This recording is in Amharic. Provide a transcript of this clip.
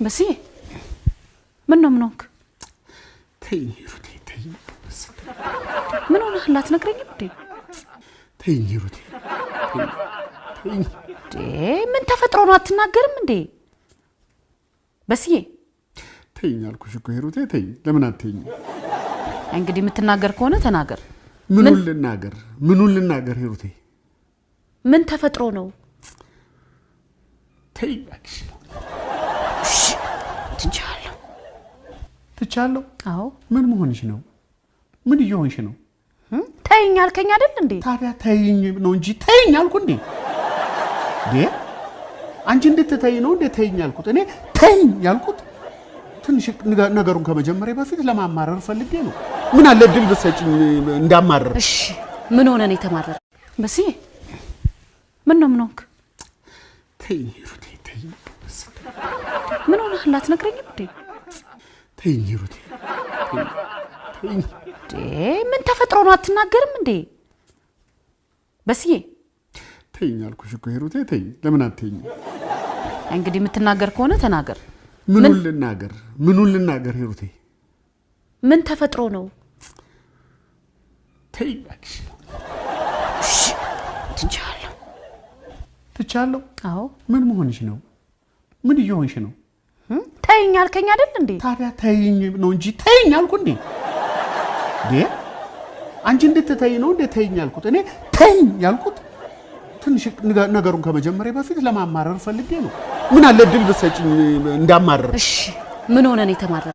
بس إيه منو منوك تيني روتي تيني بس منو لا تنكرني بدي تيني روتي تيني دي من تفترونات تناقرم دي بس إيه تيني አልኩሽ እኮ ሄሩቴ ተይኝ ለምን አትይኝ እንግዲህ የምትናገር ከሆነ ተናገር ምኑን ልናገር ሄሩቴ ምን ተፈጥሮ ነው ተይኝ አክሽ ትቻለሁ አዎ ምን መሆንሽ ነው ምን እየሆንሽ ነው ተይኝ አልከኝ አይደል እንዴ ታዲያ ተይኝ ነው እንጂ ተይኝ አልኩ እንዴ አንቺ እንድትተይ ነው እንዴ ተይኝ አልኩት እኔ ተይኝ ያልኩት ትንሽ ነገሩን ከመጀመሪያ በፊት ለማማረር ፈልጌ ነው ምን አለ ድል በሰጭኝ እንዳማረር እሺ ምን ሆነ ነው የተማረረ በሲ ምን ነው ምንክ ተይኝ ሩቴ ተይኝ ምን ሆነ ላት ነግረኝ እንዴ ተይኝ ሩቴ ተይኝ ምን ተፈጥሮ ነው አትናገርም እንዴ በሲ ተይኝ አልኩሽ እኮ ሄሩቴ ተይኝ ለምን አትይኝ እንግዲህ የምትናገር ከሆነ ተናገር ምኑን ልናገር ሄሩቴ ምን ተፈጥሮ ነው ተይኝ አክሽ ትቻለሁ አዎ ምን መሆንሽ ነው ምን እየሆንሽ ነው ተይኝ አልከኝ አይደል እንዴ ታዲያ ተይኝ ነው እንጂ ተይኝ አልኩ እንዴ አንቺ እንድትተይ ነው እንዴ ተይኝ አልኩት እኔ ተይኝ ያልኩት ትንሽ ነገሩን ከመጀመሪያ በፊት ለማማረር ፈልጌ ነው ምን አለ ድል በሰጭኝ እንዳማረር እሺ ምን ሆነ ነው የተማረረ